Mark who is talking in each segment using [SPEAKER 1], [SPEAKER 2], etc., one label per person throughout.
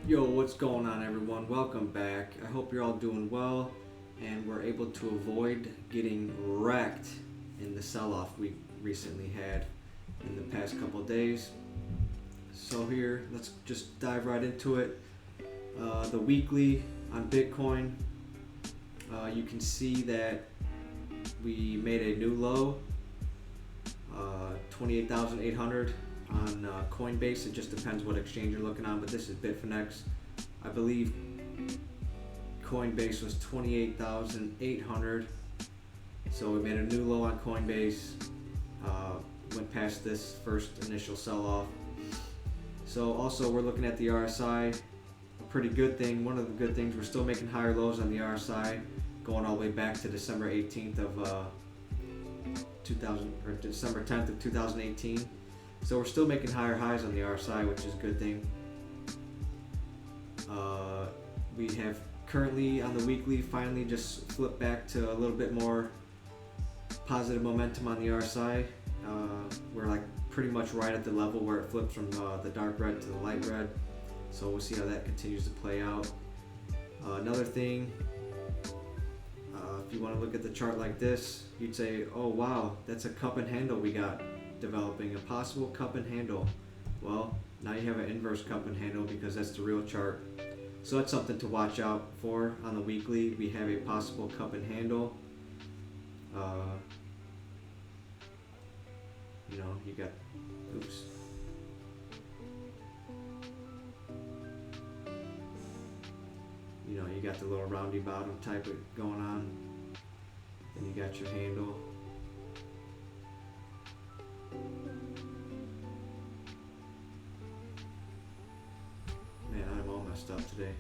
[SPEAKER 1] Yo, what's going on, everyone? Welcome back. I hope you're all doing well and we're able to avoid getting wrecked in the sell-off we recently had in the past couple days. So here, let's just dive right into it. The weekly on Bitcoin, you can see that we made a new low, 28,800 on Coinbase. It just depends what exchange you're looking on, but this is Bitfinex. I believe Coinbase was 28,800, so we made a new low on Coinbase, went past this first initial sell-off. So also we're looking at the RSI, a pretty good thing. One of the good things, we're still making higher lows on the RSI, going all the way back to December 18th of December 10th of 2018. So we're still making higher highs on the RSI, which is a good thing. We have currently on the weekly finally just flipped back to a little bit more positive momentum on the RSI. We're like pretty much right at the level where it flips from the dark red to the light red. So we'll see how that continues to play out. Another thing, if you want to look at the chart like this, you'd say, oh wow, that's a cup and handle we got developing, a possible cup and handle. Well, now you have an inverse cup and handle because that's the real chart. So that's something to watch out for on the weekly. We have a possible cup and handle. You got, oops. You got the little roundy bottom type of going on. Then you got your handle. Man, I'm all messed up today.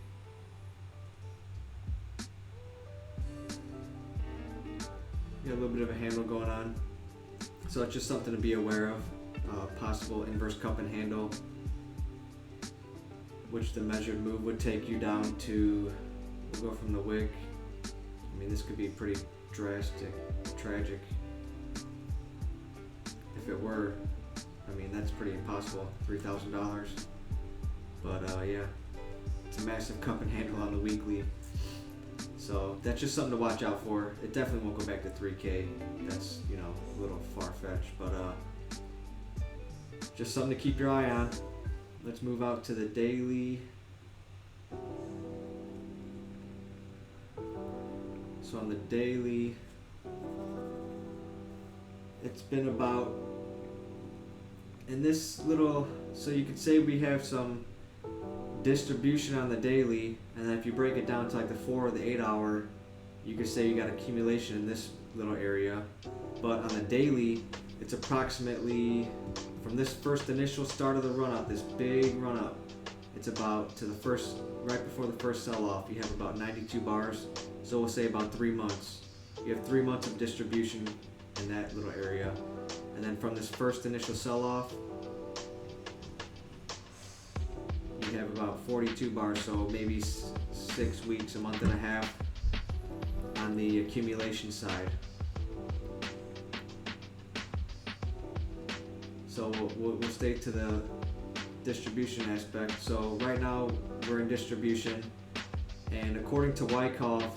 [SPEAKER 1] Got a little bit of a handle going on. So it's just something to be aware of. Possible inverse cup and handle, which the measured move would take you down to, we'll go from the wick. I mean, this could be pretty drastic, tragic. If it were, I mean, that's pretty impossible, $3,000. But yeah, it's a massive cup and handle on the weekly. So that's just something to watch out for. It definitely won't go back to 3K. That's, a little far-fetched, but just something to keep your eye on. Let's move out to the daily. So on the daily, it's been about, in this little, so you could say we have some distribution on the daily, and then if you break it down to like the 4 or the 8 hour, you could say you got accumulation in this little area. But on the daily, it's approximately from this first initial start of the run up, this big run up, it's about to the first, right before the first sell off, you have about 92 bars. So we'll say about 3 months. You have 3 months of distribution in that little area. And then from this first initial sell off, you have about 42 bars, so maybe 6 weeks, a month and a half on the accumulation side. So we'll stay to the distribution aspect. So right now we're in distribution, and according to Wyckoff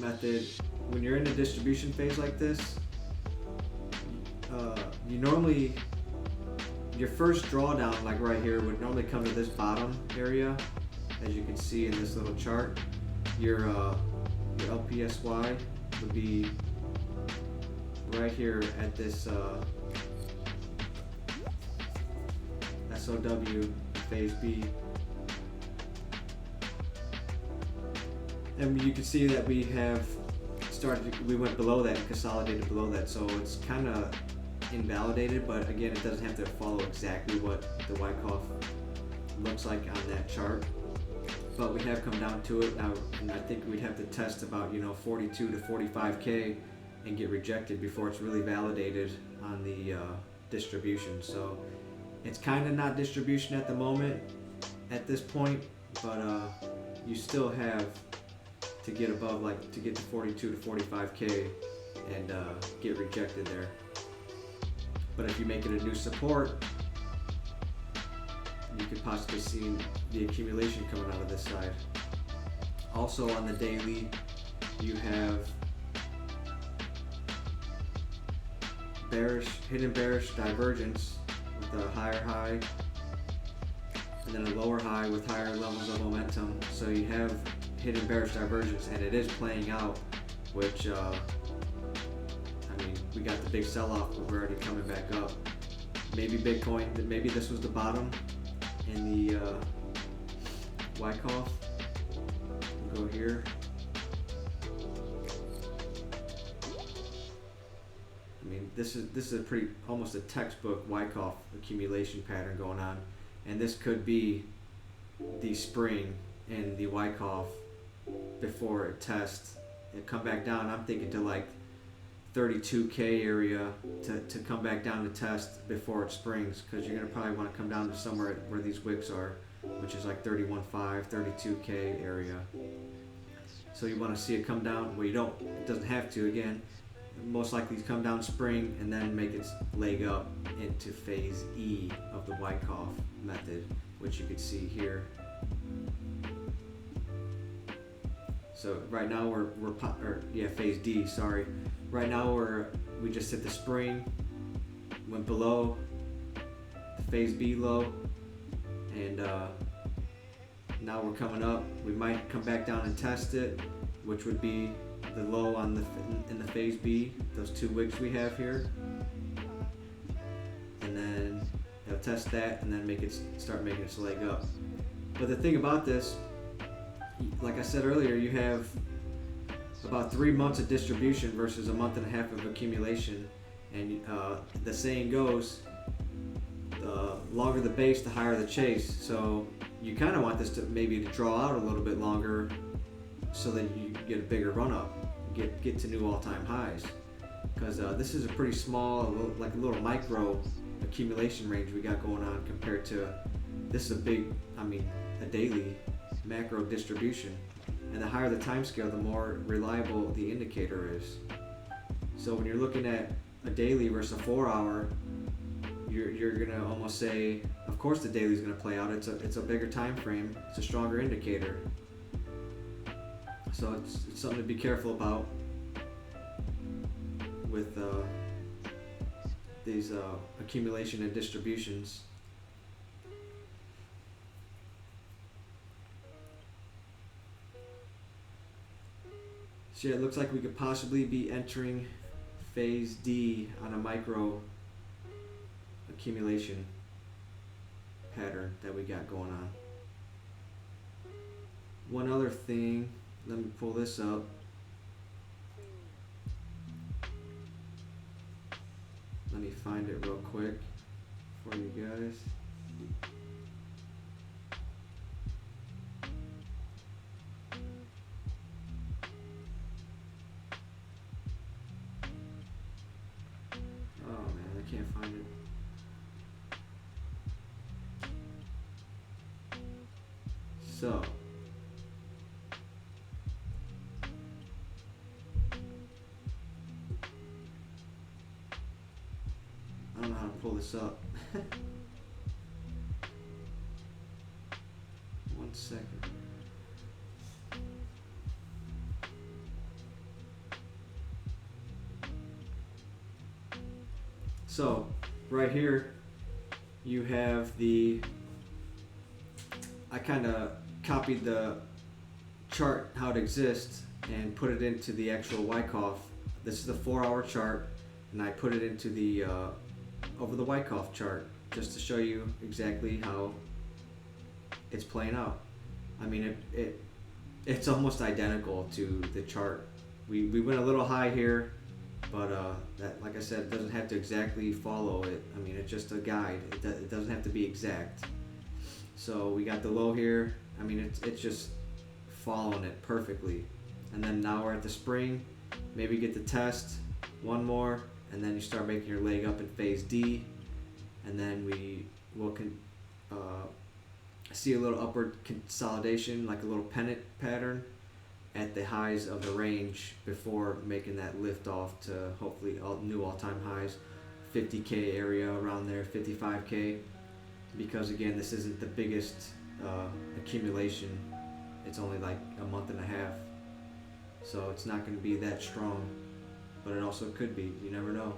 [SPEAKER 1] method, when you're in a distribution phase like this, you normally, your first drawdown, like right here, would normally come to this bottom area, as you can see in this little chart. Your LPSY would be right here at this SOW phase B, and you can see that we have we went below that, consolidated below that, so it's kind of invalidated, but again, it doesn't have to follow exactly what the Wyckoff looks like on that chart, but we have come down to it now, and I think we'd have to test about 42 to 45K and get rejected before it's really validated on the distribution. So it's kind of not distribution at the moment at this point, but you still have to get above, like to get to 42 to 45K and get rejected there. But if you make it a new support, you could possibly see the accumulation coming out of this side. Also on the daily, you have hidden bearish divergence with a higher high and then a lower high with higher levels of momentum. So you have hidden bearish divergence, and it is playing out, which I mean, we got the big sell-off, but we're already coming back up. Maybe Bitcoin, maybe this was the bottom in the Wyckoff. We'll go here. I mean, this is a pretty, almost a textbook Wyckoff accumulation pattern going on, and this could be the spring in the Wyckoff before it tests and come back down. I'm thinking to like 32K area to come back down to test before it springs, because you're gonna probably want to come down to somewhere where these wicks are, which is like 31.5, 32K area. So you want to see it come down. Well, you don't. It doesn't have to. Again, most likely come down spring and then make its leg up into phase E of the Wyckoff method, which you could see here. So right now we're phase D. Sorry. Right now we just hit the spring, went below the phase B low, and now we're coming up. We might come back down and test it, which would be the low on in the phase B, those two wicks we have here, and then it'll test that and then start making its leg up. But the thing about this, like I said earlier, you have about 3 months of distribution versus a month and a half of accumulation, and the saying goes, the longer the base, the higher the chase. So you kind of want this to maybe to draw out a little bit longer, so that you get a bigger run up, get to new all-time highs, because this is a pretty small, like a little micro accumulation range we got going on, compared to this is a big, I mean, a daily macro distribution. And the higher the time scale, the more reliable the indicator is. So when you're looking at a daily versus a 4 hour, you're gonna almost say, of course the daily is gonna play out. It's a bigger time frame. It's a stronger indicator. So it's something to be careful about with these accumulation and distributions. So yeah, it looks like we could possibly be entering phase D on a micro accumulation pattern that we got going on. One other thing, let me pull this up. Let me find it real quick for you guys. Can't find it. So I don't know how to pull this up. 1 second. So right here you have I kind of copied the chart how it exists and put it into the actual Wyckoff. This is the 4 hour chart, and I put it into the over the Wyckoff chart just to show you exactly how it's playing out. I mean, it's almost identical to the chart. We went a little high here, but that, like I said, it doesn't have to exactly follow it. I mean, it's just a guide. It doesn't have to be exact. So we got the low here. I mean, it's just following it perfectly. And then now we're at the spring. Maybe get the test, one more, and then you start making your leg up in phase D. And then we will see a little upward consolidation, like a little pennant pattern at the highs of the range before making that lift off to hopefully new all-time highs, 50K area around there, 55K. because again, this isn't the biggest accumulation. It's only like a month and a half, so it's not going to be that strong, but it also could be. You never know.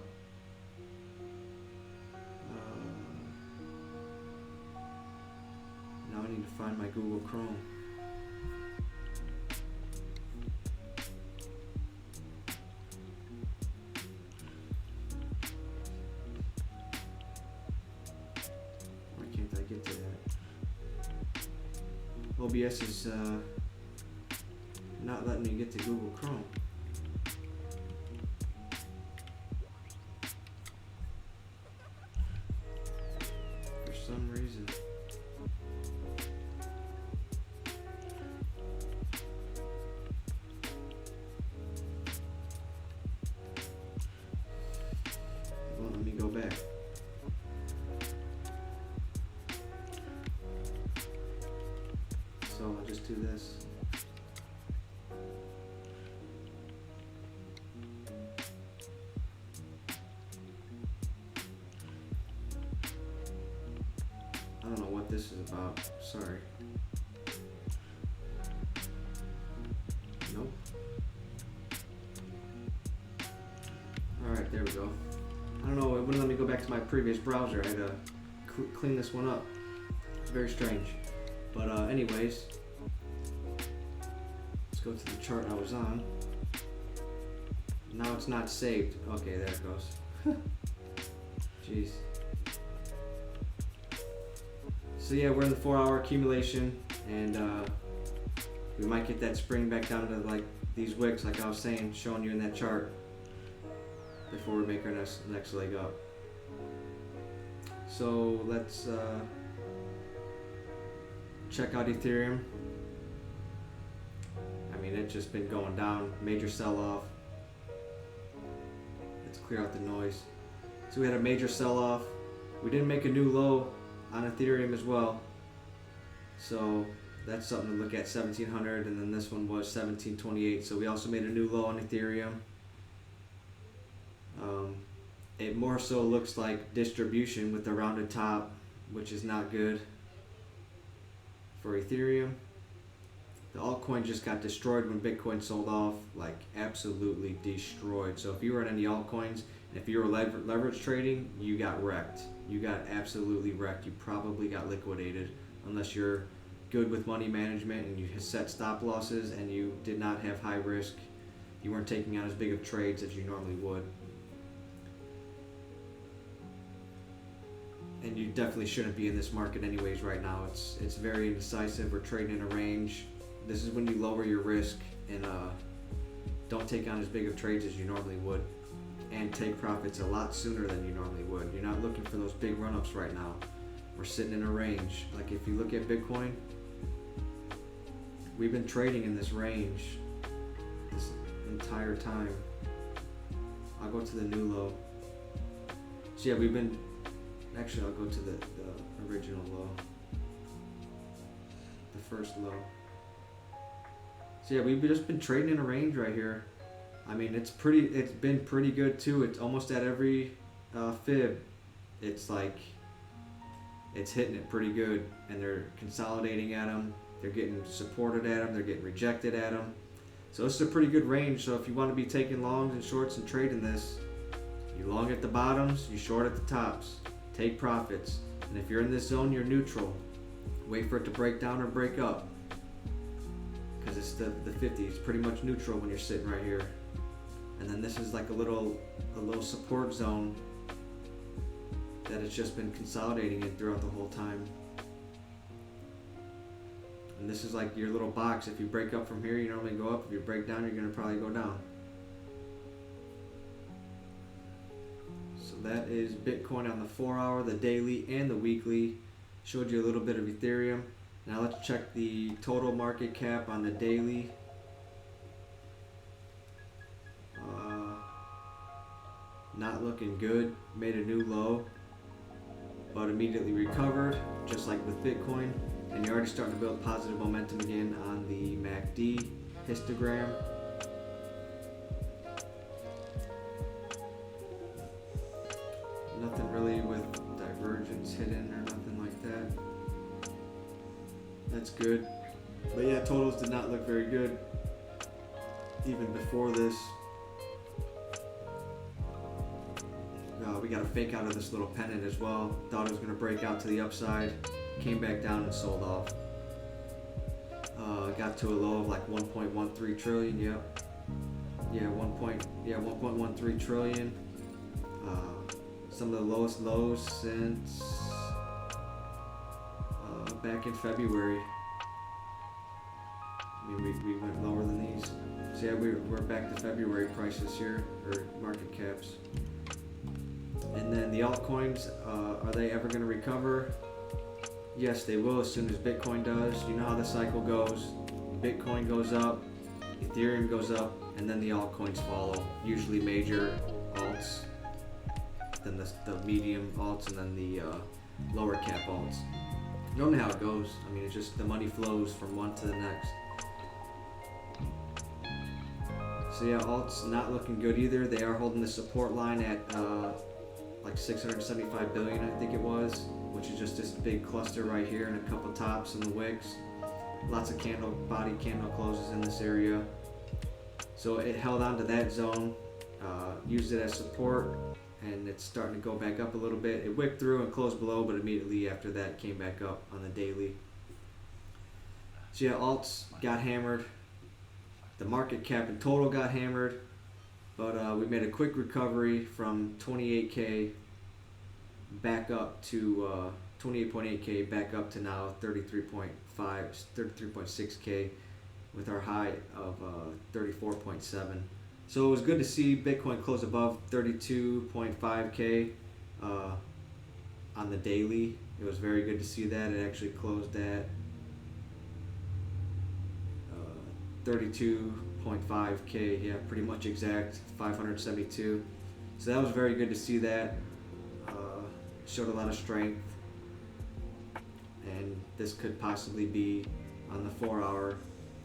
[SPEAKER 1] Now I need to find my Google Chrome. Why can't I get to that? OBS is not letting me get to Google Chrome. For some reason. Well, let me go back. So I'll just do this. I don't know what this is about. Sorry. Nope. Alright, there we go. I don't know, it wouldn't let me go back to my previous browser. I had to clean this one up. Very strange. But anyways, let's go to the chart I was on. Now it's not saved. Okay, there it goes. Jeez. So yeah, we're in the 4-hour accumulation, and we might get that spring back down to like these wicks, like I was saying, showing you in that chart, before we make our next leg up. So let's check out Ethereum. I mean, it's just been going down, major sell-off. Let's clear out the noise. So we had a major sell-off. We didn't make a new low on Ethereum as well, so that's something to look at. 1700, and then this one was 1728, so we also made a new low on Ethereum. It more so looks like distribution with the rounded top, which is not good for Ethereum. The altcoin just got destroyed when Bitcoin sold off, like absolutely destroyed. So if you were in any altcoins, if you were leverage trading, you got wrecked. You got absolutely wrecked. You probably got liquidated, unless you're good with money management and you set stop losses and you did not have high risk. You weren't taking on as big of trades as you normally would. And you definitely shouldn't be in this market anyways right now. It's very indecisive. We're trading in a range. This is when you lower your risk and don't take on as big of trades as you normally would, and take profits a lot sooner than you normally would. You're not looking for those big run-ups right now. We're sitting in a range. Like if you look at Bitcoin, we've been trading in this range this entire time. I'll go to the new low. So yeah, we've been, actually I'll go to the original low. The first low. So yeah, we've just been trading in a range right here. I mean, it's been pretty good too. It's almost at every fib. It's like, it's hitting it pretty good, and they're consolidating at them. They're getting supported at them. They're getting rejected at them. So this is a pretty good range. So if you want to be taking longs and shorts and trading this, you long at the bottoms, you short at the tops. Take profits. And if you're in this zone, you're neutral. Wait for it to break down or break up, because it's the 50. It's pretty much neutral when you're sitting right here. And then this is like a little support zone that it's just been consolidating in throughout the whole time. And this is like your little box. If you break up from here, you normally go up. If you break down, you're going to probably go down. So that is Bitcoin on the 4-hour, the daily, and the weekly. Showed you a little bit of Ethereum. Now let's check the total market cap on the daily. Not looking good. Made a new low, but immediately recovered, just like with Bitcoin. And you're already starting to build positive momentum again on the MACD histogram. Nothing really with divergence hidden or nothing like that's good. But yeah, totals did not look very good even before this. We got a fake out of this little pennant as well. Thought it was going to break out to the upside. Came back down and sold off. Got to a low of like 1.13 trillion. Yep. Yeah, 1.13 trillion. Some of the lowest lows since back in February. I mean, we went lower than these. So yeah, we're back to February prices here, or market caps. And then the altcoins, are they ever going to recover? Yes, they will as soon as Bitcoin does. You know how the cycle goes. Bitcoin goes up, Ethereum goes up, and then the altcoins follow. Usually major alts, then the medium alts, and then the lower cap alts. You don't know how it goes. I mean, it's just the money flows from one to the next. So yeah, alts not looking good either. They are holding the support line at like 675 billion, I think it was, which is just this big cluster right here and a couple tops in the wicks. Lots of body candle closes in this area. So it held on to that zone, used it as support, and it's starting to go back up a little bit. It wicked through and closed below, but immediately after that came back up on the daily. So yeah, alts got hammered. The market cap in total got hammered, but we made a quick recovery from 28K back up to 28.8K, back up to now 33.6K with our high of 34.7. So it was good to see Bitcoin close above 32.5K on the daily. It was very good to see that. It actually closed at 32.5K, yeah, pretty much exact, 572. So that was very good to see that. Showed a lot of strength, and this could possibly be on the 4-hour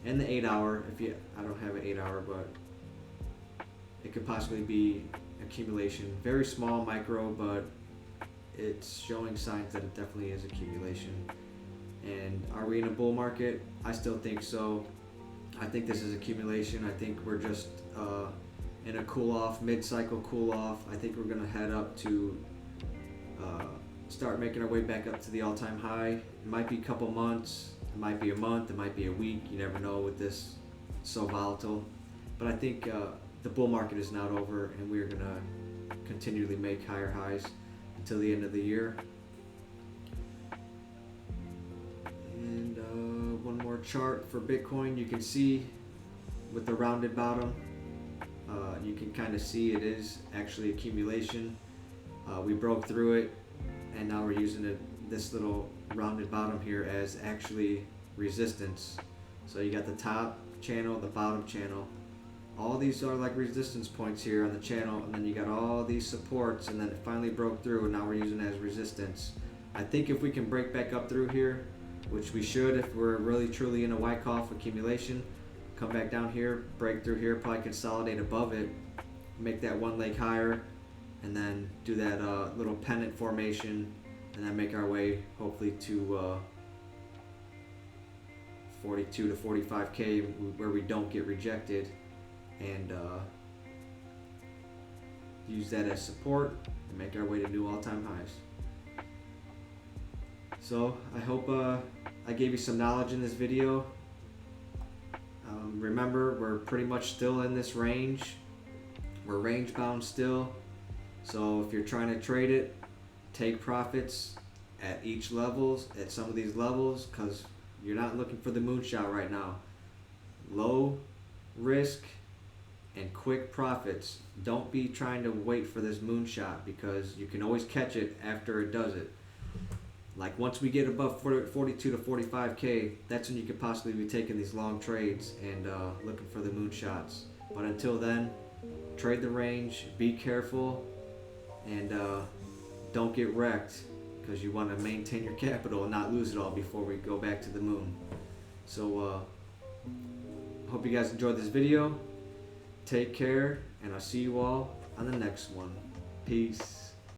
[SPEAKER 1] and the 8-hour. I don't have an 8-hour, but it could possibly be accumulation. Very small, micro, but it's showing signs that it definitely is accumulation. And are we in a bull market? I still think so. I think this is accumulation. I think we're just in a cool-off, mid-cycle cool-off. I think we're going to head up to start making our way back up to the all-time high. It might be a couple months. It might be a month. It might be a week. You never know with this. It's so volatile. But I think the bull market is not over, and we're going to continually make higher highs until the end of the year. And one more chart for Bitcoin. You can see with the rounded bottom, you can kind of see it is actually accumulation. We broke through it, and now we're using this little rounded bottom here as actually resistance. So you got the top channel, the bottom channel. All these are like resistance points here on the channel, and then you got all these supports, and then it finally broke through, and now we're using it as resistance. I think if we can break back up through here, which we should if we're really truly in a Wyckoff accumulation, come back down here, break through here, probably consolidate above it, make that one leg higher, and then do that little pennant formation, and then make our way hopefully to 42 to 45K where we don't get rejected, and use that as support and make our way to new all-time highs. So I hope I gave you some knowledge in this video. Remember, we're pretty much still in this range. We're range bound still. So if you're trying to trade it, take profits at each levels, at some of these levels, because you're not looking for the moonshot right now. Low risk and quick profits. Don't be trying to wait for this moonshot, because you can always catch it after it does it. Like once we get above 42 to 45K, that's when you could possibly be taking these long trades and looking for the moonshots. But until then, trade the range, be careful, and don't get wrecked, because you want to maintain your capital and not lose it all before we go back to the moon. So hope you guys enjoyed this video. Take care, and I'll see you all on the next one. Peace.